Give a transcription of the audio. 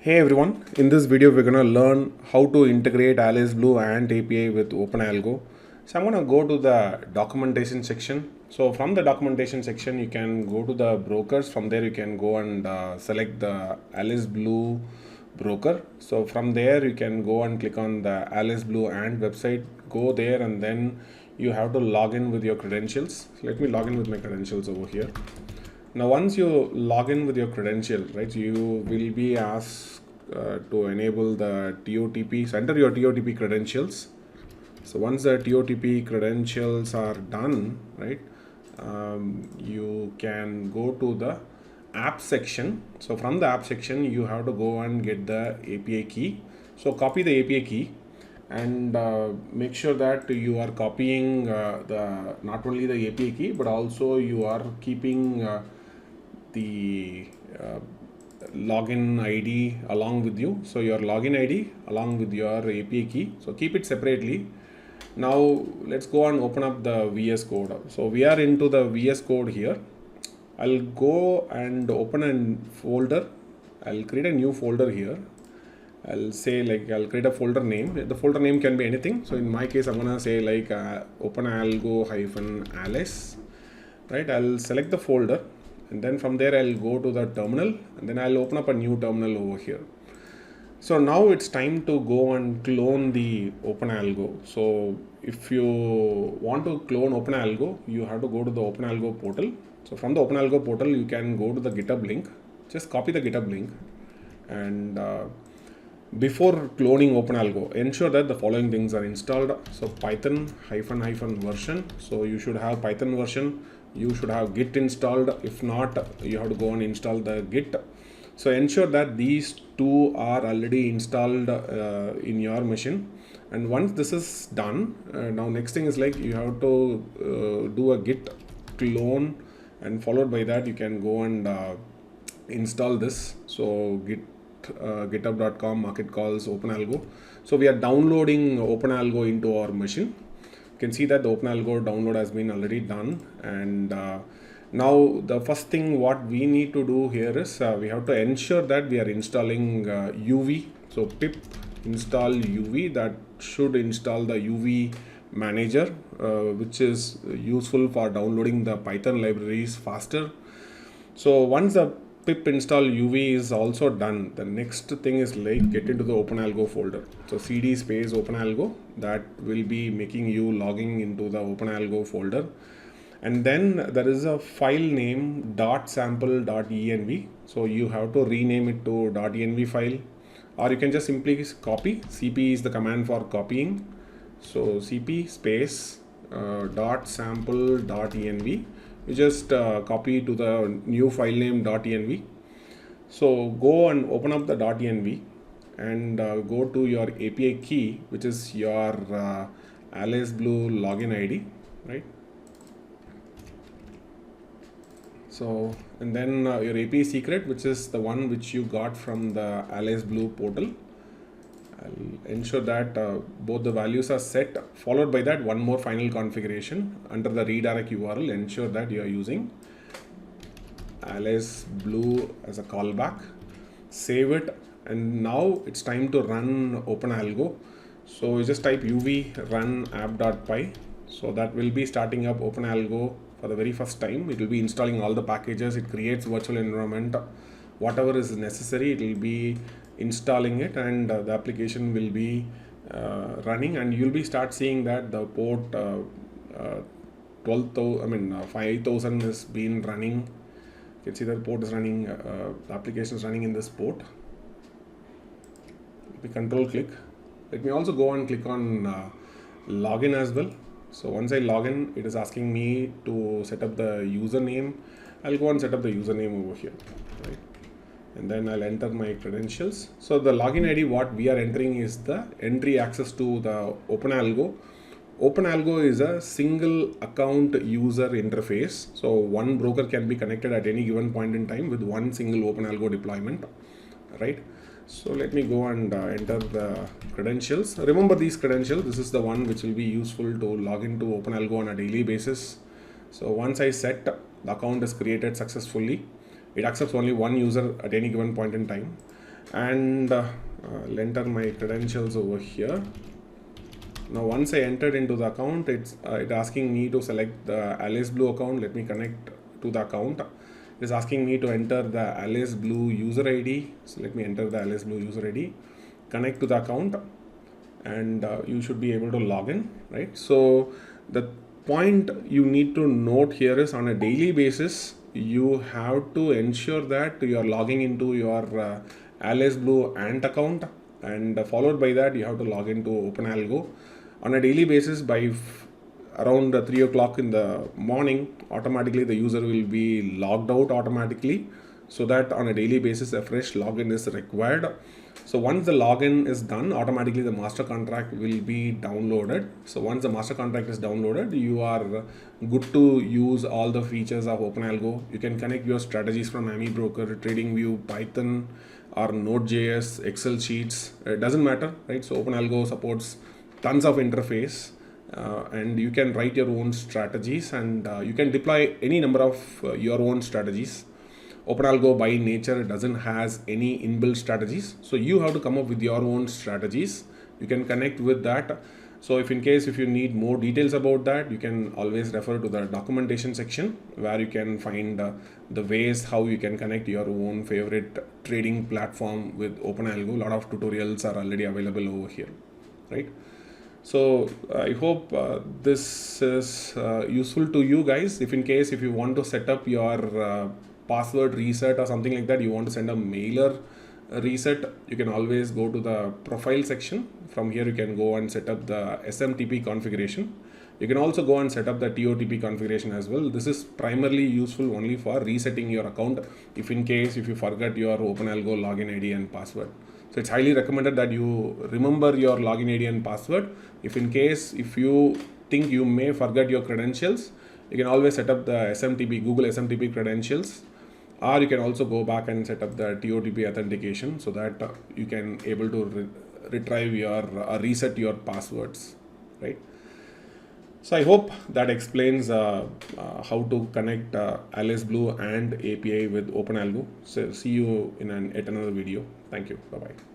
Hey everyone, in this video we're going to learn how to integrate Aliceblue Ant API with OpenAlgo. So I'm going to go to the documentation section. So from the documentation section you can go to the brokers. From there you can go and select the Aliceblue broker. So from there you can go and click on the Aliceblue Ant website. Go there and then you have to log in with your credentials. So let me log in with my credentials over here. Now once you log in with your credential, right, you will be asked to enable the TOTP. So enter your TOTP credentials. So once the TOTP credentials are done, right, you can go to the app section. So from the app section you have to go and get the API key. So copy the API key and make sure that you are copying the not only the API key but also you are keeping the login ID along with you. So your login ID along with your API key. So keep it separately. Now let's go and open up the VS Code. So we are into the VS Code here. I'll go and open a folder. I'll create a new folder here. I'll say like I'll create a folder name. The folder name can be anything. So in my case I'm gonna say like OpenAlgo-Alice, right? I'll select the folder. And then from there I'll go to the terminal and then I'll open up a new terminal over here. So now it's time to go and clone the OpenAlgo. So if you want to clone OpenAlgo, you have to go to the OpenAlgo portal. So from the OpenAlgo portal, you can go to the GitHub link. Just copy the GitHub link and before cloning OpenAlgo, ensure that the following things are installed. So Python --version. So you should have Python version. You should have Git installed. If not, you have to go and install the Git. So ensure that these two are already installed in your machine. And once this is done, now next thing is like you have to do a Git clone, and followed by that you can go and install this. So github.com market calls OpenAlgo. So we are downloading OpenAlgo into our machine. You can see that the OpenAlgo download has been already done, and now the first thing what we need to do here is we have to ensure that we are installing UV. So pip install UV, that should install the UV manager, which is useful for downloading the Python libraries faster. So once the pip install UV is also done, the next thing is like get into the OpenAlgo folder. So cd space OpenAlgo, that will be making you logging into the OpenAlgo folder. And then there is a file name .sample.env. So you have to rename it to .env file, or you can just simply copy. CP is the command for copying. So cp space .sample.env. You just copy to the new file name .env. So go and open up the .env and go to your API key, which is your Aliceblue login ID, right? So and then your API secret, which is the one which you got from the Aliceblue portal. I'll ensure that both the values are set. Followed by that, one more final configuration under the redirect URL. Ensure that you are using Aliceblue as a callback. Save it, and now it's time to run OpenAlgo. So you just type uv run app.py. So that will be starting up OpenAlgo for the very first time. It will be installing all the packages. It creates virtual environment. Whatever is necessary, it will be installing it, and the application will be running, and you'll be start seeing that the port 5000 is been running. You can see that port is running, the application is running in this port. We control click. Let me also go and click on login as well. So once I log in, it is asking me to set up the username. I'll go and set up the username over here, right? And then I'll enter my credentials. So the login ID what we are entering is the entry access to the OpenAlgo. OpenAlgo is a single account user interface. So one broker can be connected at any given point in time with one single OpenAlgo deployment, right? So let me go and enter the credentials. Remember these credentials. This is the one which will be useful to log into OpenAlgo on a daily basis. So once I set, the account is created successfully. It accepts only one user at any given point in time. and I'll enter my credentials over here. Now once I entered into the account, it's asking me to select the Aliceblue account. Let me connect to the account. It is asking me to enter the Aliceblue user ID. So let me enter the Aliceblue user ID, connect to the account, and you should be able to log in, right? So the point you need to note here is, on a daily basis, you have to ensure that you are logging into your Aliceblue Ant account, and followed by that you have to log into OpenAlgo on a daily basis. By around 3 o'clock in the morning, automatically the user will be logged out automatically, so that on a daily basis a fresh login is required. So once the login is done, automatically the master contract will be downloaded. So once the master contract is downloaded, you are good to use all the features of OpenAlgo. You can connect your strategies from AmiBroker, TradingView, Python, or Node.js, Excel sheets. It doesn't matter, right? So OpenAlgo supports tons of interface, and you can write your own strategies, and you can deploy any number of your own strategies. OpenAlgo by nature doesn't has any inbuilt strategies, so you have to come up with your own strategies. You can connect with that. So if you need more details about that, you can always refer to the documentation section, where you can find the ways how you can connect your own favorite trading platform with OpenAlgo. A lot of tutorials are already available over here, right? So I hope this is useful to you guys. If you want to set up your password reset or something like that, you want to send a mailer reset, you can always go to the profile section. From here you can go and set up the SMTP configuration. You can also go and set up the TOTP configuration as well. This is primarily useful only for resetting your account if you forget your OpenAlgo login ID and password. So it's highly recommended that you remember your login ID and password. If you think you may forget your credentials, you can always set up the SMTP, Google SMTP credentials, or you can also go back and set up the TOTP authentication, so that you can able to retrieve your reset your passwords, right? So I hope that explains how to connect Aliceblue Ant API with OpenAlgo. So see you in another video. Thank you. Bye bye.